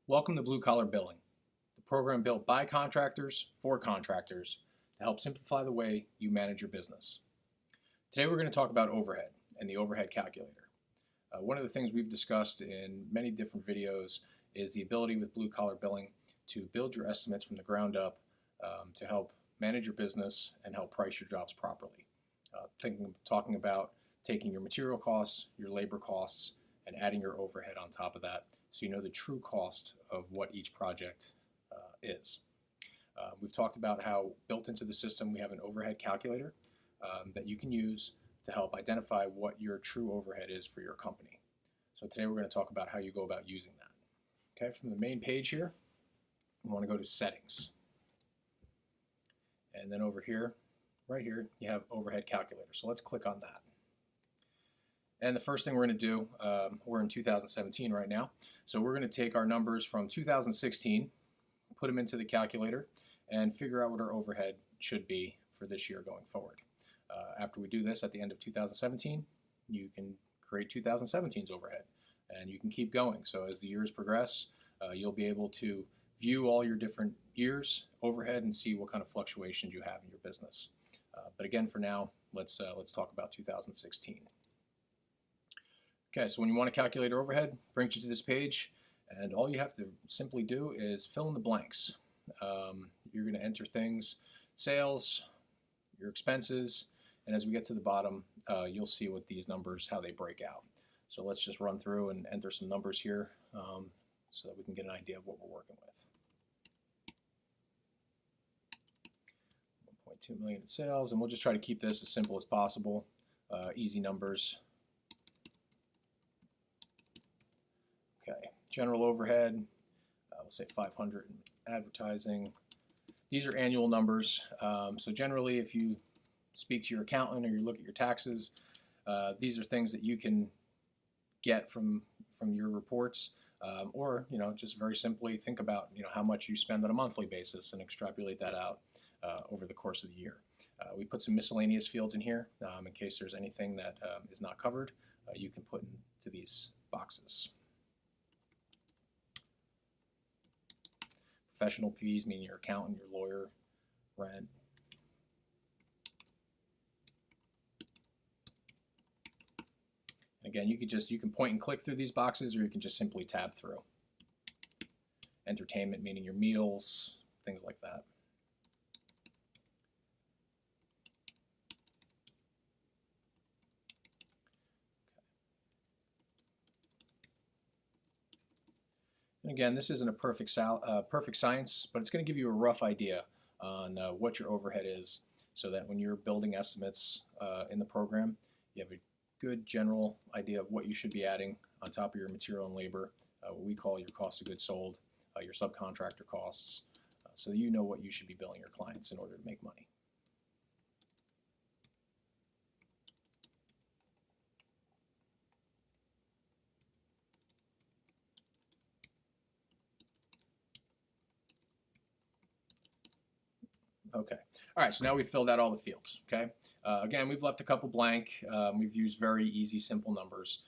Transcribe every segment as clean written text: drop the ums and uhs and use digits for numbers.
Welcome to Blue Collar Billing, the program built by contractors for contractors to help simplify the way you manage your business. Today we're going to talk about overhead and the overhead calculator. One of the things we've discussed in many different videos is the ability with Blue Collar Billing to build your estimates from the ground up to help manage your business and help price your jobs properly. Talking about taking your material costs, your labor costs, and adding your overhead on top of that, so you know the true cost of what each project is. We've talked about how built into the system we have an overhead calculator that you can use to help identify what your true overhead is for your company. So today we're going to talk about how you go about using that. Okay, from the main page here, we want to go to Settings. And then over here, right here, you have Overhead Calculator. So let's click on that. And the first thing we're going to do, we're in 2017 right now, so we're going to take our numbers from 2016, put them into the calculator, and figure out what our overhead should be for this year going forward. After we do this at the end of 2017, you can create 2017's overhead, and you can keep going. So as the years progress, you'll be able to view all your different years' overhead and see what kind of fluctuations you have in your business. But again, for now, let's talk about 2016. Okay, so when you want to calculate your overhead, brings you to this page, and all you have to simply do is fill in the blanks. You're going to enter things, sales, your expenses, and as we get to the bottom, you'll see what these numbers, how they break out. So let's just run through and enter some numbers here so that we can get an idea of what we're working with. 1.2 million in sales, and we'll just try to keep this as simple as possible, easy numbers. Okay, general overhead, we'll say 500 in advertising. These are annual numbers, so generally if you speak to your accountant or you look at your taxes, these are things that you can get from your reports, or just very simply think about how much you spend on a monthly basis and extrapolate that out over the course of the year. We put some miscellaneous fields in here in case there's anything that is not covered. You can put into these boxes. Professional fees, meaning your accountant, your lawyer, rent. And again, you can point and click through these boxes, or you can just simply tab through. Entertainment, meaning your meals, things like that. And again, this isn't a perfect science, but it's going to give you a rough idea on what your overhead is, so that when you're building estimates in the program, you have a good general idea of what you should be adding on top of your material and labor, what we call your cost of goods sold, your subcontractor costs, so that you know what you should be billing your clients in order to make money. Okay. All right, so now we've filled out all the fields, okay? Again, we've left a couple blank. We've used very easy, simple numbers.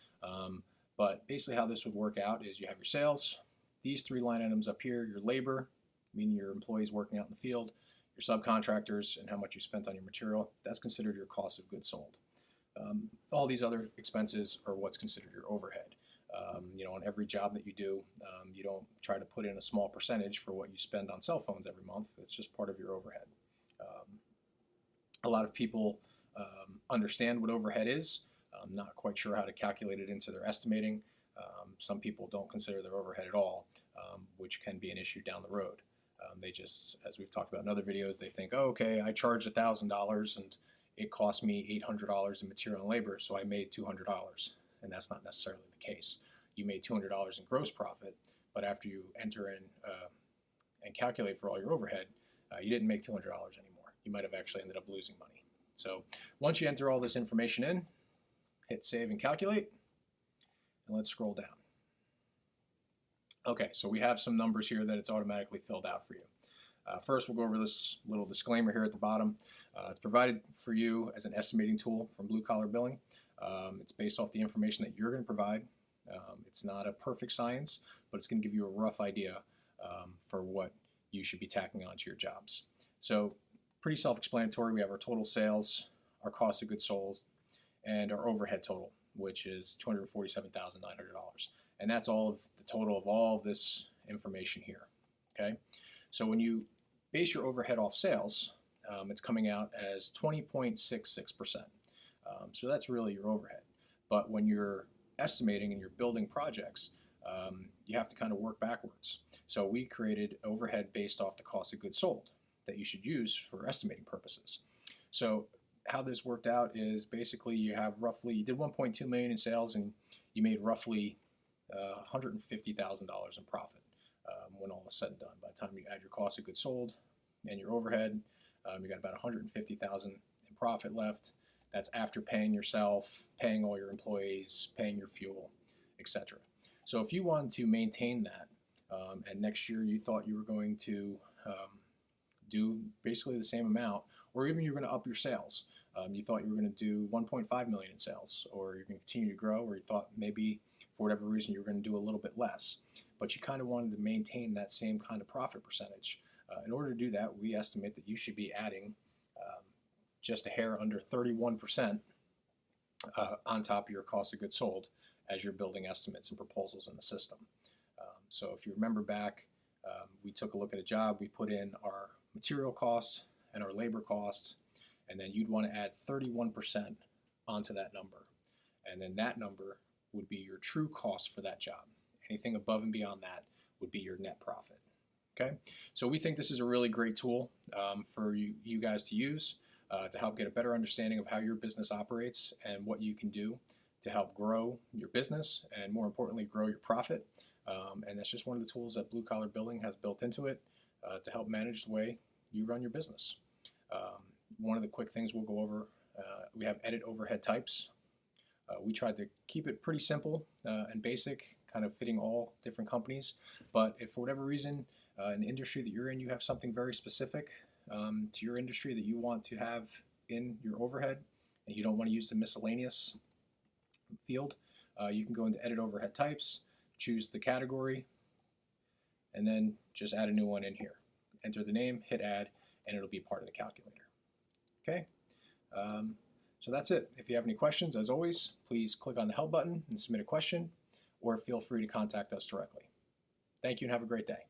But basically how this would work out is you have your sales, these three line items up here, your labor, meaning your employees working out in the field, your subcontractors, and how much you spent on your material. That's considered your cost of goods sold. All these other expenses are what's considered your overhead. On every job that you do, you don't try to put in a small percentage for what you spend on cell phones every month. It's just part of your overhead. A lot of people understand what overhead is, not quite sure how to calculate it into their estimating. Some people don't consider their overhead at all, which can be an issue down the road. They just, as we've talked about in other videos, they think, oh, okay, I charged $1,000 and it cost me $800 in material and labor, so I made $200. And that's not necessarily the case. You made $200 in gross profit, but after you enter in and calculate for all your overhead, you didn't make $200 anymore. You might have actually ended up losing money. So once you enter all this information in, hit save and calculate, and let's scroll down. Okay, so we have some numbers here that it's automatically filled out for you. First, we'll go over this little disclaimer here at the bottom. It's provided for you as an estimating tool from Blue Collar Billing. It's based off the information that you're going to provide. It's not a perfect science, but it's going to give you a rough idea for what you should be tacking onto your jobs. So pretty self-explanatory. We have our total sales, our cost of goods sold, and our overhead total, which is $247,900. And that's all of the total of all of this information here. Okay, so when you base your overhead off sales, it's coming out as 20.66%. So that's really your overhead. But when you're estimating and you're building projects, you have to kind of work backwards. So we created overhead based off the cost of goods sold that you should use for estimating purposes. So how this worked out is basically you did 1.2 million in sales and you made roughly $150,000 in profit when all is said and done. By the time you add your cost of goods sold and your overhead, you got about $150,000 in profit left. That's after paying yourself, paying all your employees, paying your fuel, etc. So if you wanted to maintain that, and next year you thought you were going to do basically the same amount, or even you're going to up your sales, you thought you were going to do 1.5 million in sales, or you're going to continue to grow, or you thought maybe for whatever reason you were going to do a little bit less, but you kind of wanted to maintain that same kind of profit percentage. In order to do that, we estimate that you should be adding just a hair under 31% on top of your cost of goods sold as you're building estimates and proposals in the system. So if you remember back, we took a look at a job, we put in our material cost and our labor cost, and then you'd want to add 31% onto that number. And then that number would be your true cost for that job. Anything above and beyond that would be your net profit. Okay, so we think this is a really great tool for you guys to use to help get a better understanding of how your business operates and what you can do to help grow your business and, more importantly, grow your profit. And that's just one of the tools that Blue Collar Billing has built into it to help manage the way you run your business. One of the quick things we'll go over, we have edit overhead types. We tried to keep it pretty simple and basic, kind of fitting all different companies. But if for whatever reason in the industry that you're in, you have something very specific to your industry that you want to have in your overhead, and you don't want to use the miscellaneous field, you can go into edit overhead types, choose the category, and then just add a new one in here. Enter the name, hit add, and it'll be part of the calculator. Okay, so that's it. If you have any questions, as always, please click on the help button and submit a question, or feel free to contact us directly. Thank you and have a great day.